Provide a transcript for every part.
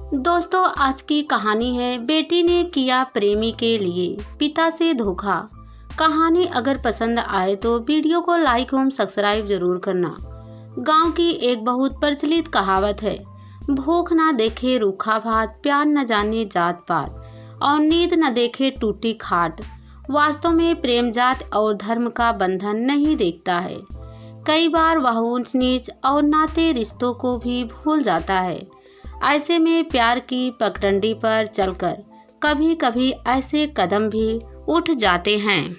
दोस्तों, आज की कहानी है बेटी ने किया प्रेमी के लिए पिता से धोखा। कहानी अगर पसंद आए तो वीडियो को लाइक एवं सब्सक्राइब जरूर करना। गांव की एक बहुत प्रचलित कहावत है, भूख ना देखे रूखा भात, प्यार न जाने जात पात और नींद न देखे टूटी खाट। वास्तव में प्रेम जात और धर्म का बंधन नहीं देखता है। कई बार वह ऊंच नीच और नाते रिश्तों को भी भूल जाता है। ऐसे में प्यार की पगडंडी पर चलकर कभी कभी ऐसे कदम भी उठ जाते हैं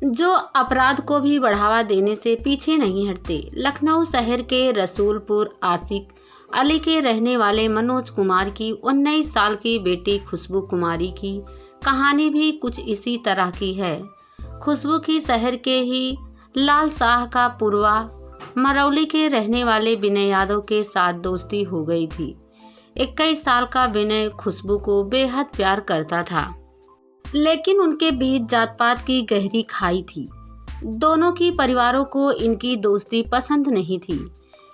जो अपराध को भी बढ़ावा देने से पीछे नहीं हटते। लखनऊ शहर के रसूलपुर आशिक अली के रहने वाले मनोज कुमार की 19 साल की बेटी खुशबू कुमारी की कहानी भी कुछ इसी तरह की है। खुशबू की शहर के ही लाल शाह का पूर्वा मरौली के रहने वाले विनय यादव के साथ दोस्ती हो गई थी। 21 साल का विनय खुशबू को बेहद प्यार करता था, लेकिन उनके बीच जात पात की गहरी खाई थी। दोनों की परिवारों को इनकी दोस्ती पसंद नहीं थी।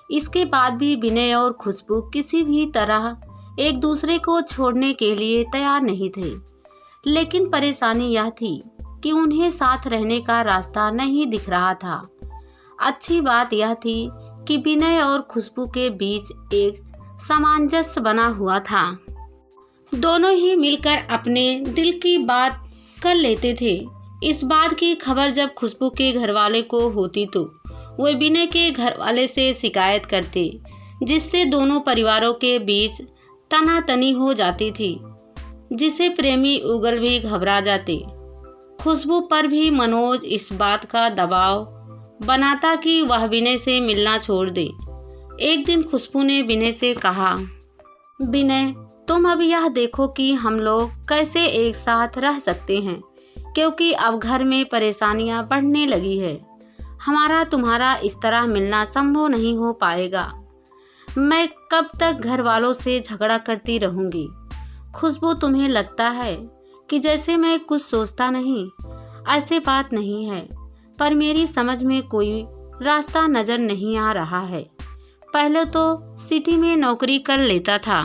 इसके बाद भी विनय और खुशबू किसी भी तरह एक दूसरे को छोड़ने के लिए तैयार नहीं थे। लेकिन परेशानी यह थी कि उन्हें साथ रहने का रास्ता नहीं दिख रहा था। अच्छी बात यह थी कि विनय और खुशबू के बीच एक सामंजस्य बना हुआ था। दोनों ही मिलकर अपने दिल की बात कर लेते थे। इस बात की खबर जब खुशबू के घरवाले को होती तो वे विनय के घरवाले से शिकायत करते, जिससे दोनों परिवारों के बीच तनातनी हो जाती थी, जिसे प्रेमी उगल भी घबरा जाते। खुशबू पर भी मनोज इस बात का दबाव बनाता कि वह विनय से मिलना छोड़ दे। एक दिन खुशबू ने विनय से कहा, विनय, तुम अब यह देखो कि हम लोग कैसे एक साथ रह सकते हैं, क्योंकि अब घर में परेशानियां बढ़ने लगी है। हमारा तुम्हारा इस तरह मिलना संभव नहीं हो पाएगा। मैं कब तक घर वालों से झगड़ा करती रहूंगी। खुशबू, तुम्हें लगता है कि जैसे मैं कुछ सोचता नहीं, ऐसे बात नहीं है, पर मेरी समझ में कोई रास्ता नजर नहीं आ रहा है। पहले तो सिटी में नौकरी कर लेता था,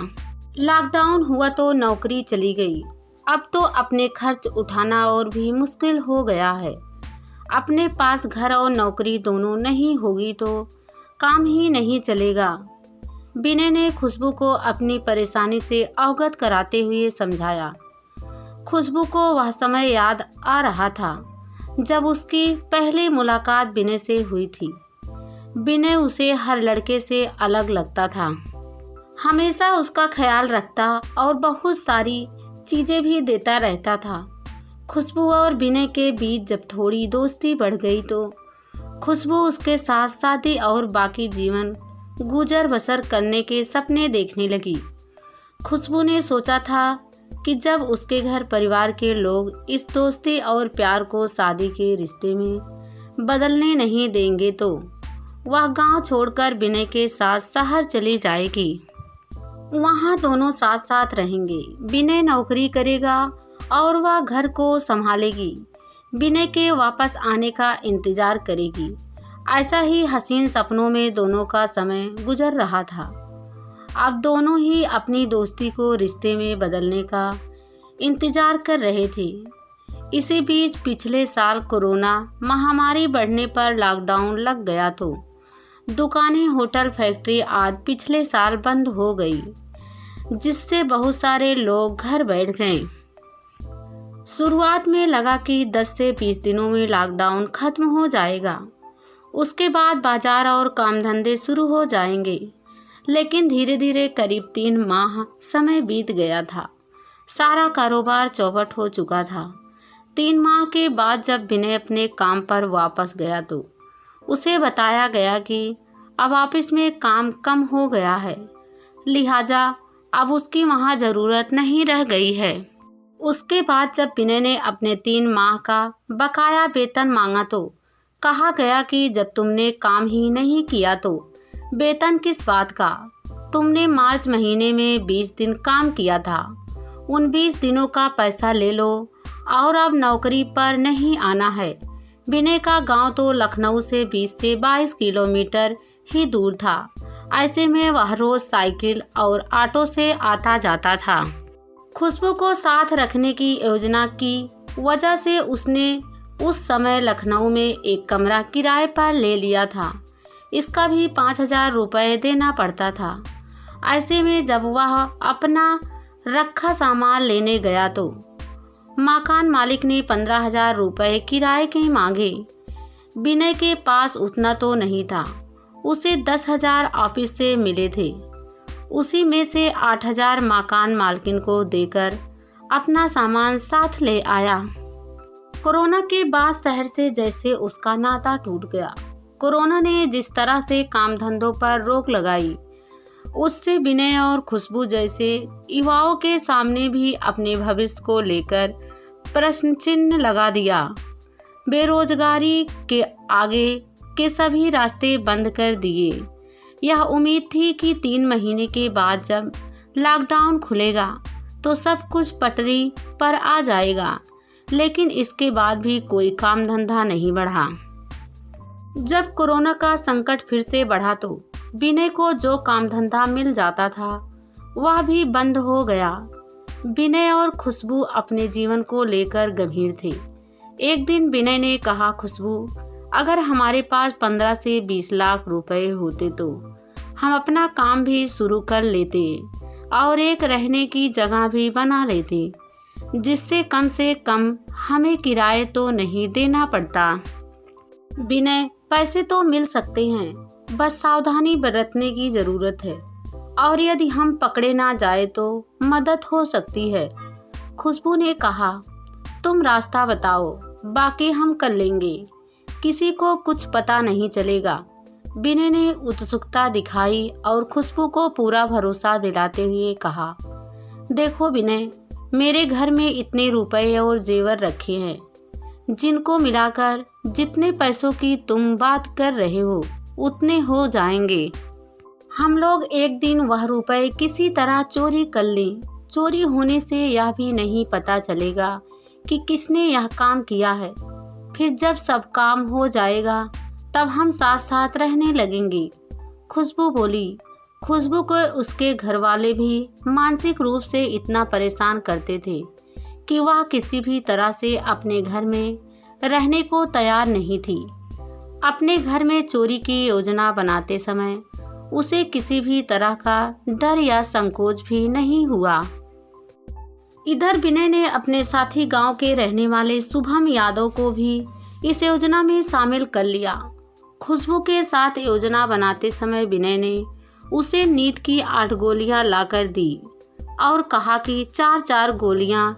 लॉकडाउन हुआ तो नौकरी चली गई। अब तो अपने खर्च उठाना और भी मुश्किल हो गया है। अपने पास घर और नौकरी दोनों नहीं होगी तो काम ही नहीं चलेगा। विनय ने खुशबू को अपनी परेशानी से अवगत कराते हुए समझाया। खुशबू को वह समय याद आ रहा था जब उसकी पहली मुलाकात विनय से हुई थी। विनय उसे हर लड़के से अलग लगता था, हमेशा उसका ख्याल रखता और बहुत सारी चीजें भी देता रहता था। खुशबू और विनय के बीच जब थोड़ी दोस्ती बढ़ गई तो खुशबू उसके साथ शादी और बाकी जीवन गुजर बसर करने के सपने देखने लगी। खुशबू ने सोचा था कि जब उसके घर परिवार के लोग इस दोस्ती और प्यार को शादी के रिश्ते में बदलने नहीं देंगे तो वह गांव छोड़कर विनय के साथ शहर चली जाएगी। वहां दोनों साथ साथ रहेंगे। विनय नौकरी करेगा और वह घर को संभालेगी। विनय के वापस आने का इंतजार करेगी। ऐसा ही हसीन सपनों में दोनों का समय गुजर रहा था। अब दोनों ही अपनी दोस्ती को रिश्ते में बदलने का इंतजार कर रहे थे। इसी बीच पिछले साल कोरोना महामारी बढ़ने पर लॉकडाउन लग गया तो दुकानें, होटल, फैक्ट्री आदि पिछले साल बंद हो गई, जिससे बहुत सारे लोग घर बैठ गए। शुरुआत में लगा कि 10 से 20 दिनों में लॉकडाउन खत्म हो जाएगा, उसके बाद बाजार और काम धंधे शुरू हो जाएंगे। लेकिन धीरे धीरे करीब 3 माह समय बीत गया था। सारा कारोबार चौपट हो चुका था। 3 माह के बाद जब विनय अपने काम पर वापस गया तो उसे बताया गया कि अब ऑफिस में काम कम हो गया है, लिहाजा अब उसकी वहां ज़रूरत नहीं रह गई है। उसके बाद जब विनय ने अपने 3 माह का बकाया वेतन मांगा तो कहा गया कि जब तुमने काम ही नहीं किया तो वेतन किस बात का। तुमने मार्च महीने में 20 दिन काम किया था, उन 20 दिनों का पैसा ले लो और अब नौकरी पर नहीं आना है। विनय का गांव तो लखनऊ से 20 से 22 किलोमीटर ही दूर था। ऐसे में वह रोज साइकिल और ऑटो से आता जाता था। खुशबू को साथ रखने की योजना की वजह से उसने उस समय लखनऊ में एक कमरा किराए पर ले लिया था। इसका भी 5,000 रुपये देना पड़ता था। ऐसे में जब वह अपना रखा सामान लेने गया तो मकान मालिक ने 15,000 रुपये किराए के मांगे। विनय के पास उतना तो नहीं था। उसे 10,000 ऑफिस से मिले थे। उसी में से 8,000 मकान मालकिन को देकर अपना सामान साथ ले आया। कोरोना के बाद शहर से जैसे उसका नाता टूट गया। कोरोना ने जिस तरह से काम धंधों पर रोक लगाई, उससे विनय और खुशबू जैसे युवाओं के सामने भी अपने भविष्य को लेकर प्रश्न चिन्ह लगा दिया। बेरोजगारी के आगे के सभी रास्ते बंद कर दिए। यह उम्मीद थी कि 3 महीने के बाद जब लॉकडाउन खुलेगा तो सब कुछ पटरी पर आ जाएगा, लेकिन इसके बाद भी कोई काम धंधा नहीं बढ़ा। जब कोरोना का संकट फिर से बढ़ा तो विनय को जो काम धंधा मिल जाता था वह भी बंद हो गया। विनय और खुशबू अपने जीवन को लेकर गंभीर थे। एक दिन विनय ने कहा, खुशबू, अगर हमारे पास 15 से 20 लाख रुपए होते तो हम अपना काम भी शुरू कर लेते और एक रहने की जगह भी बना लेते, जिससे कम से कम हमें किराए तो नहीं देना पड़ता। विनय, पैसे तो मिल सकते हैं, बस सावधानी बरतने की जरूरत है और यदि हम पकड़े ना जाए तो मदद हो सकती है। खुशबू ने कहा, तुम रास्ता बताओ, बाकी हम कर लेंगे, किसी को कुछ पता नहीं चलेगा। विनय ने उत्सुकता दिखाई और खुशबू को पूरा भरोसा दिलाते हुए कहा, देखो विनय, मेरे घर में इतने रुपए और जेवर रखे हैं, जिनको मिलाकर जितने पैसों की तुम बात कर रहे हो उतने हो जाएंगे। हम लोग एक दिन वह रुपए किसी तरह चोरी कर लें। चोरी होने से यह भी नहीं पता चलेगा कि किसने यह काम किया है। फिर जब सब काम हो जाएगा तब हम साथ साथ रहने लगेंगे। खुशबू बोली। खुशबू को उसके घर वाले भी मानसिक रूप से इतना परेशान करते थे कि वह किसी भी तरह से अपने घर में रहने को तैयार नहीं थी। अपने घर में चोरी की योजना बनाते समय उसे किसी भी तरह का डर या संकोच भी नहीं हुआ। इधर विनय ने अपने साथी गांव के रहने वाले शुभम यादव को भी इस योजना में शामिल कर लिया। खुशबू के साथ योजना बनाते समय विनय ने उसे नींद की 8 गोलियां लाकर दी और कहा कि 4-4 गोलियां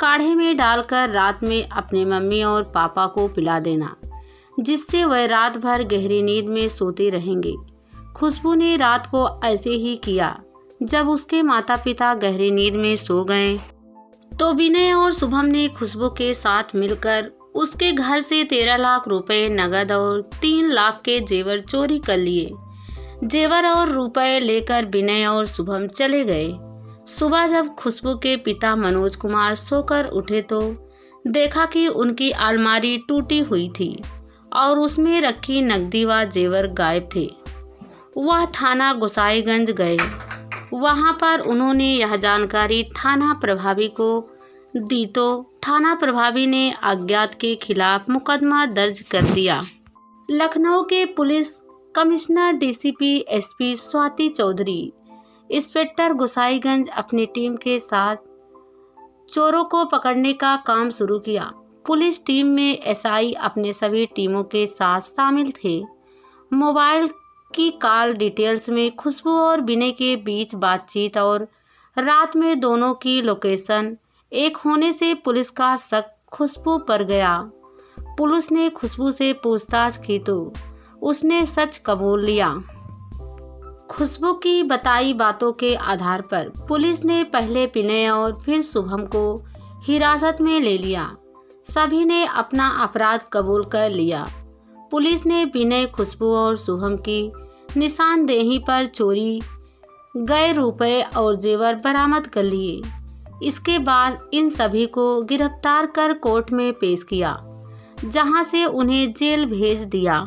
काढ़े में डालकर रात में अपने मम्मी और पापा को पिला देना, जिससे वह रात भर गहरी नींद में सोते रहेंगे। खुशबू ने रात को ऐसे ही किया। जब उसके माता पिता गहरी नींद में सो गए तो विनय और शुभम ने खुशबू के साथ मिलकर उसके घर से 13 लाख रुपए नगद और 3 लाख के जेवर चोरी कर लिए। जेवर और रुपए लेकर विनय और शुभम चले गए। सुबह जब खुशबू के पिता मनोज कुमार सोकर उठे तो देखा कि उनकी अलमारी टूटी हुई थी और उसमें रखी नकदी व जेवर गायब थे। वह थाना गोसाईगंज गए। वहां पर उन्होंने यह जानकारी थाना प्रभारी को दी तो थाना प्रभारी ने अज्ञात के खिलाफ मुकदमा दर्ज कर दिया। लखनऊ के police commissioner DCP SP Swati Chaudhary, inspector Gosainganj अपनी टीम के साथ चोरों को पकड़ने का काम शुरू किया। पुलिस टीम में एसआई अपने सभी टीमों के साथ शामिल थे। मोबाइल की कॉल डिटेल्स में खुशबू और विनय के बीच बातचीत और रात में दोनों की लोकेशन एक होने से पुलिस का शक खुशबू पर गया। पुलिस ने खुशबू से पूछताछ की तो उसने सच कबूल लिया। खुशबू की बताई बातों के आधार पर पुलिस ने पहले विनय और फिर शुभम को हिरासत में ले लिया। सभी ने अपना अपराध कबूल कर लिया। पुलिस ने विनय, खुशबू और शुभम की निशानदेही पर चोरी गए रुपए और जेवर बरामद कर लिए। इसके बाद इन सभी को गिरफ्तार कर कोर्ट में पेश किया, जहां से उन्हें जेल भेज दिया।